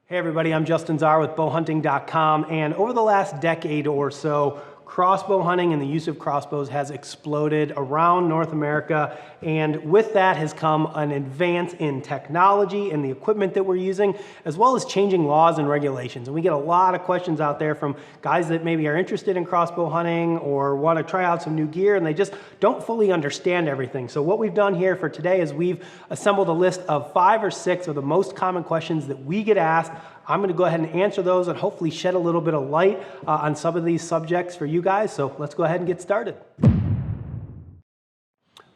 Hey everybody, I'm Justin Czar with bowhunting.com, and over the last decade or so, crossbow hunting and the use of crossbows has exploded around North America, and with that has come an advance in technology and the equipment that we're using, as well as changing laws and regulations. And we get a lot of questions out there from guys that maybe are interested in crossbow hunting or want to try out some new gear, and they just don't fully understand everything. So what we've done here for today is we've assembled a list of 5 or 6 of the most common questions that we get asked. I'm going to go ahead and answer those and hopefully shed a little bit of light on some of these subjects for you guys. So let's go ahead and get started.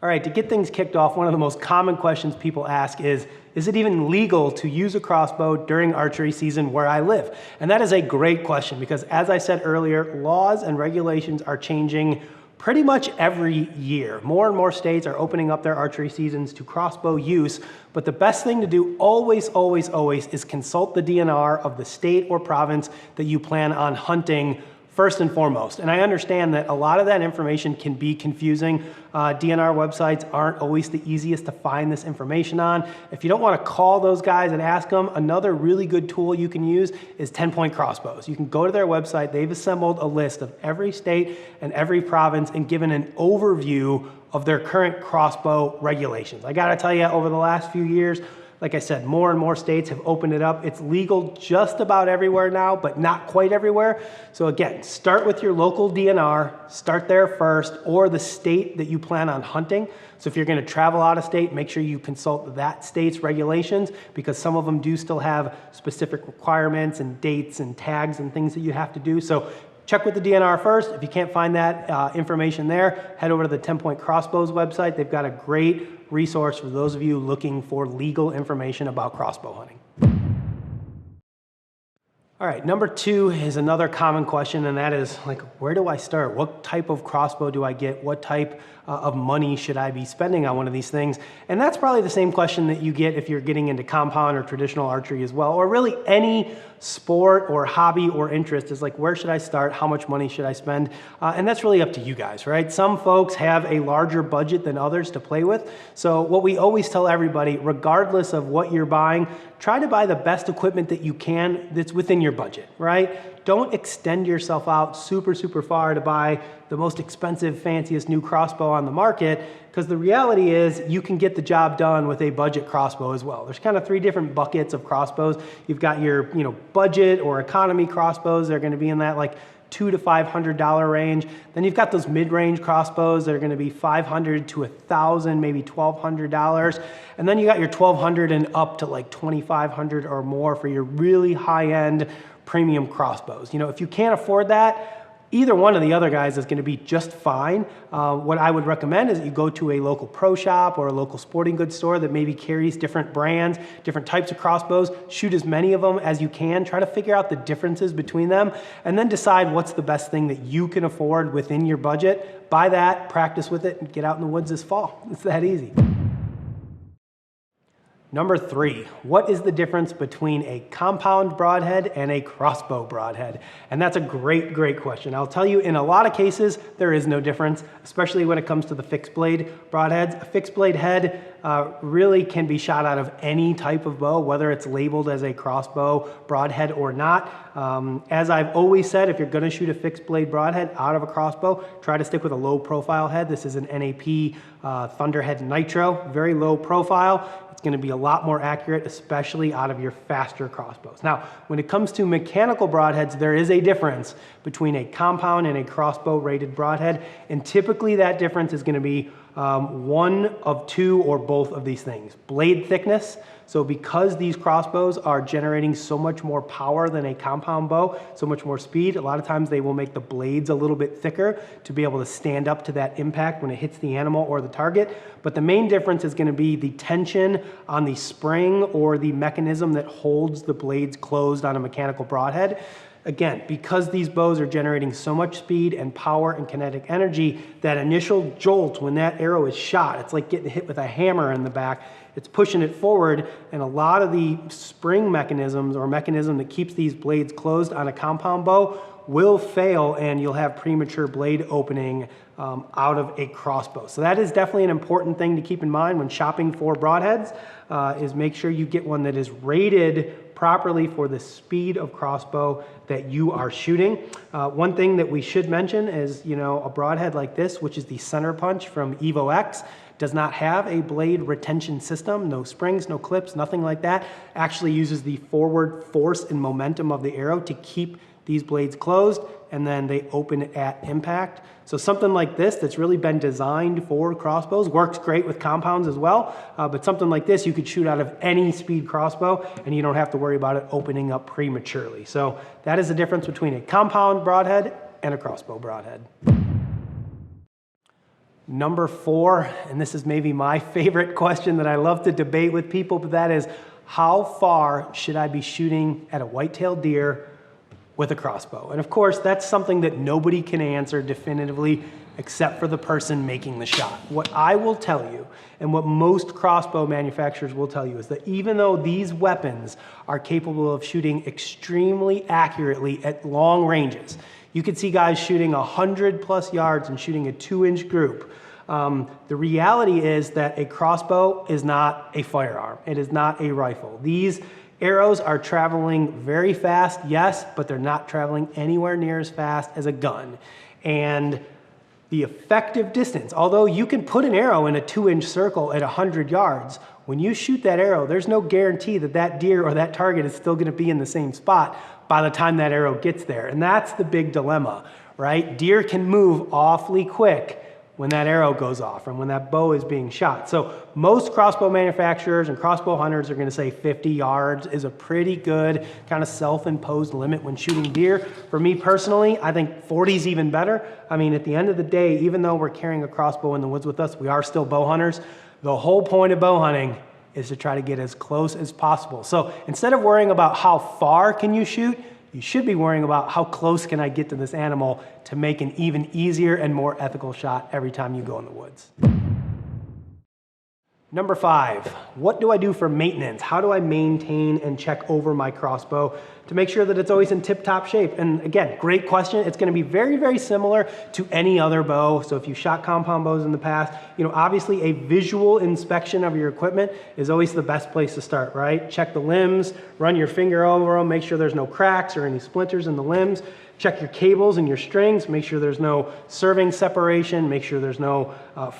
All right, to get things kicked off, one of the most common questions people ask is it even legal to use a crossbow during archery season where I live? And that is a great question because, as I said earlier, laws and regulations are changing pretty much every year. More and more states are opening up their archery seasons to crossbow use, but the best thing to do always is consult the DNR of the state or province that you plan on hunting first and foremost. And I understand that a lot of that information can be confusing. DNR websites aren't always the easiest to find this information on. If you don't want to call those guys and ask them, another really good tool you can use is 10-point crossbows. You can go to their website. They've assembled a list of every state and every province and given an overview of their current crossbow regulations. I gotta tell you, over the last few years, like I said, more and more states have opened it up. It's legal just about everywhere now, but not quite everywhere. So again, start with your local DNR, start there first, or the state that you plan on hunting. So if you're gonna travel out of state, make sure you consult that state's regulations because some of them do still have specific requirements and dates and tags and things that you have to do. So check with the DNR first. If you can't find that information there, head over to the 10-Point Crossbows website. They've got a great resource for those of you looking for legal information about crossbow hunting. All right, number 2 is another common question, and that is like, where do I start? What type of crossbow do I get? What type of money should I be spending on one of these things? And that's probably the same question that you get if you're getting into compound or traditional archery as well, or really any sport or hobby or interest is like, where should I start? How much money should I spend? And that's really up to you guys, right? Some folks have a larger budget than others to play with. So what we always tell everybody, regardless of what you're buying, try to buy the best equipment that you can that's within your budget, right? Don't extend yourself out super far to buy the most expensive, fanciest new crossbow on the market, because the reality is you can get the job done with a budget crossbow as well. There's kind of 3 different buckets of crossbows. You've got your budget or economy crossbows. They're going to be in that like $200 to $500 range. Then you've got those mid-range crossbows that are going to be $500 to $1,000, maybe $1,200. And then you got your $1,200 and up to like $2,500 or more for your really high-end premium crossbows. If you can't afford that, either one of the other guys is going to be just fine. What I would recommend is that you go to a local pro shop or a local sporting goods store that maybe carries different brands, different types of crossbows. Shoot as many of them as you can. Try to figure out the differences between them and then decide what's the best thing that you can afford within your budget. Buy that, practice with it, and get out in the woods this fall. It's that easy. Number 3, what is the difference between a compound broadhead and a crossbow broadhead? And that's a great question. I'll tell you, in a lot of cases, there is no difference, especially when it comes to the fixed blade broadheads. A fixed blade head really can be shot out of any type of bow, whether it's labeled as a crossbow broadhead or not. As I've always said, if you're gonna shoot a fixed blade broadhead out of a crossbow, try to stick with a low profile head. This is an NAP Thunderhead Nitro, very low profile. It's going to be a lot more accurate, especially out of your faster crossbows. Now, when it comes to mechanical broadheads, there is a difference between a compound and a crossbow rated broadhead, and typically that difference is going to be one of 2 or both of these things. Blade thickness. So because these crossbows are generating so much more power than a compound bow, so much more speed, a lot of times they will make the blades a little bit thicker to be able to stand up to that impact when it hits the animal or the target. But the main difference is going to be the tension on the spring or the mechanism that holds the blades closed on a mechanical broadhead. Again, because these bows are generating so much speed and power and kinetic energy, that initial jolt when that arrow is shot, it's like getting hit with a hammer in the back. It's pushing it forward, and a lot of the spring mechanisms or mechanism that keeps these blades closed on a compound bow will fail, and you'll have premature blade opening out of a crossbow. So that is definitely an important thing to keep in mind when shopping for broadheads, is make sure you get one that is rated properly for the speed of crossbow that you are shooting. One thing that we should mention is, a broadhead like this, which is the center punch from Evo X, does not have a blade retention system, no springs, no clips, nothing like that. Actually uses the forward force and momentum of the arrow to keep these blades closed, and then they open at impact. So something like this that's really been designed for crossbows works great with compounds as well, but something like this you could shoot out of any speed crossbow and you don't have to worry about it opening up prematurely. So that is the difference between a compound broadhead and a crossbow broadhead. Number 4, and this is maybe my favorite question that I love to debate with people, but that is, how far should I be shooting at a white-tailed deer with a crossbow? And of course, that's something that nobody can answer definitively except for the person making the shot. What I will tell you, and what most crossbow manufacturers will tell you, is that even though these weapons are capable of shooting extremely accurately at long ranges, you could see guys shooting 100+ yards and shooting a 2-inch group. The reality is that a crossbow is not a firearm. It is not a rifle. These arrows are traveling very fast, yes, but they're not traveling anywhere near as fast as a gun. And the effective distance, although you can put an arrow in a 2-inch circle at 100 yards, when you shoot that arrow, there's no guarantee that that deer or that target is still going to be in the same spot by the time that arrow gets there. And that's the big dilemma, right? Deer can move awfully quick when that arrow goes off and when that bow is being shot. So most crossbow manufacturers and crossbow hunters are going to say 50 yards is a pretty good kind of self-imposed limit when shooting deer. For me personally, I think 40 is even better. I mean, at the end of the day, even though we're carrying a crossbow in the woods with us, we are still bow hunters. The whole point of bow hunting is to try to get as close as possible. So instead of worrying about how far can you shoot, you should be worrying about how close can I get to this animal to make an even easier and more ethical shot every time you go in the woods. Number 5, what do I do for maintenance? How do I maintain and check over my crossbow to make sure that it's always in tip-top shape? And again, great question. It's going to be very, very similar to any other bow. So if you shot compound bows in the past, obviously a visual inspection of your equipment is always the best place to start, right? Check the limbs, run your finger over them, make sure there's no cracks or any splinters in the limbs. Check your cables and your strings, make sure there's no serving separation, make sure there's no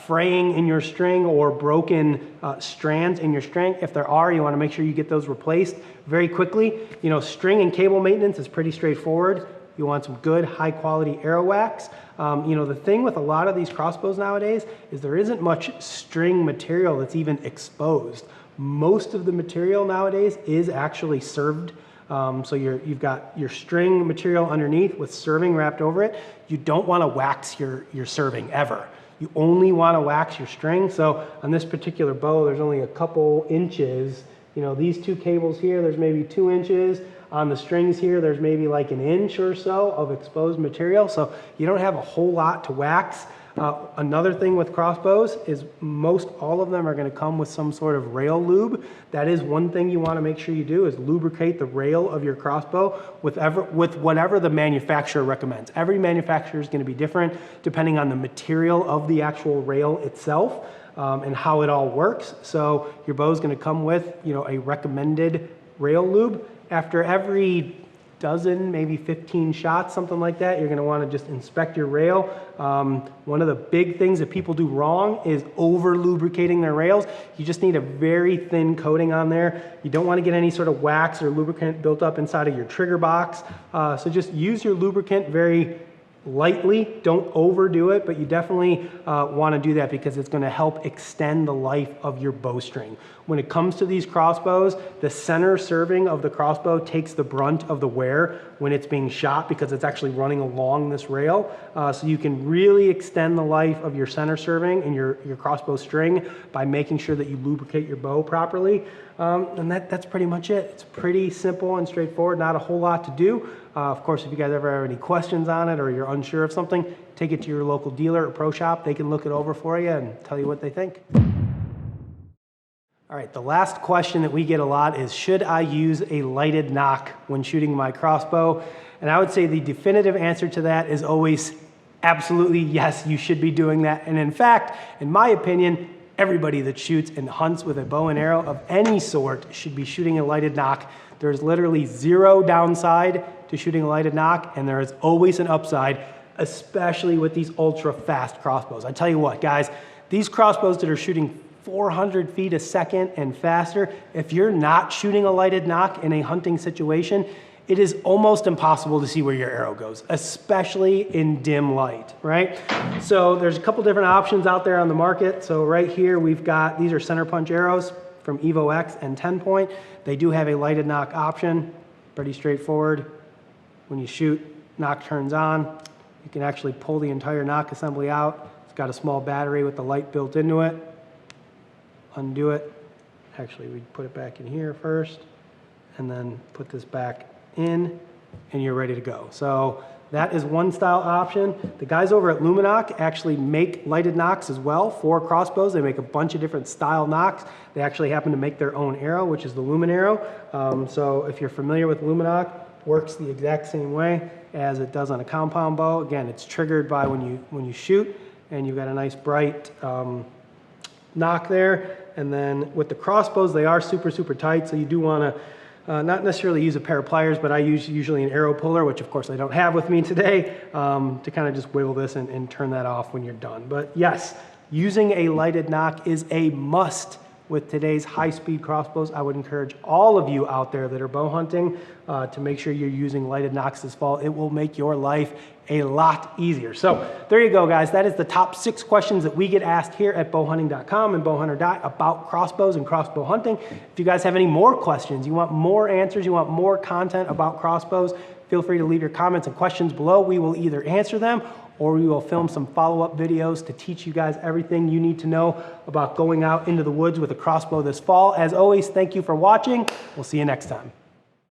fraying in your string or broken strands in your string. If there are, you want to make sure you get those replaced very quickly. String and cable maintenance is pretty straightforward. You want some good high quality arrow wax. The thing with a lot of these crossbows nowadays is there isn't much string material that's even exposed. Most of the material nowadays is actually served. So you've got your string material underneath with serving wrapped over it. You don't want to wax your serving ever. You only want to wax your string. So on this particular bow, there's only a couple inches. These two cables here, there's maybe 2 inches. On the strings here, there's maybe like 1 inch or so of exposed material. So you don't have a whole lot to wax. Another thing with crossbows is most all of them are going to come with some sort of rail lube. That is one thing you want to make sure you do, is lubricate the rail of your crossbow with whatever the manufacturer recommends. Every manufacturer is going to be different depending on the material of the actual rail itself and how it all works. So your bow is going to come with a recommended rail lube. After every dozen, maybe 15 shots, something like that, you're going to want to just inspect your rail. One of the big things that people do wrong is over lubricating their rails. You just need a very thin coating on there. You don't want to get any sort of wax or lubricant built up inside of your trigger box. So just use your lubricant very lightly. Don't overdo it, but you definitely want to do that because it's going to help extend the life of your bowstring. When it comes to these crossbows, the center serving of the crossbow takes the brunt of the wear when it's being shot because it's actually running along this rail. So you can really extend the life of your center serving and your crossbow string by making sure that you lubricate your bow properly. And that's pretty much it. It's pretty simple and straightforward, not a whole lot to do. Of course, if you guys ever have any questions on it or you're unsure of something, take it to your local dealer or pro shop. They can look it over for you and tell you what they think. All right, the last question that we get a lot is, should I use a lighted nock when shooting my crossbow? And I would say the definitive answer to that is always absolutely yes, you should be doing that. And in fact, in my opinion, everybody that shoots and hunts with a bow and arrow of any sort should be shooting a lighted nock. There's literally zero downside to shooting a lighted nock, and there is always an upside, especially with these ultra fast crossbows. I tell you what, guys, these crossbows that are shooting 400 feet a second and faster, if you're not shooting a lighted nock in a hunting situation, it is almost impossible to see where your arrow goes, especially in dim light, right? So there's a couple different options out there on the market. So right here we've got, these are center punch arrows from Evo X and 10 point. They do have a lighted nock option, pretty straightforward. When you shoot, nock turns on. You can actually pull the entire nock assembly out. It's got a small battery with the light built into it. Undo it. Actually, we put it back in here first, and then put this back in, and you're ready to go. So that is one style option. The guys over at Luminoc actually make lighted nocks as well for crossbows. They make a bunch of different style nocks. They actually happen to make their own arrow, which is the Lumen arrow. So if you're familiar with Luminoc, works the exact same way as it does on a compound bow. Again, it's triggered by when you shoot, and you've got a nice bright nock there. And then with the crossbows, they are super, super tight, so you do want to not necessarily use a pair of pliers, but I use usually an arrow puller, which of course I don't have with me today, to kind of just wiggle this and turn that off when you're done. But yes, using a lighted nock is a must with today's high-speed crossbows. I would encourage all of you out there that are bow hunting to make sure you're using lighted nocks this fall. It will make your life a lot easier. So there you go, guys. That is the top 6 questions that we get asked here at bowhunting.com and bowhunter. about crossbows and crossbow hunting. If you guys have any more questions, you want more answers, you want more content about crossbows, feel free to leave your comments and questions below. We will either answer them or we will film some follow-up videos to teach you guys everything you need to know about going out into the woods with a crossbow this fall. As always, thank you for watching. We'll see you next time.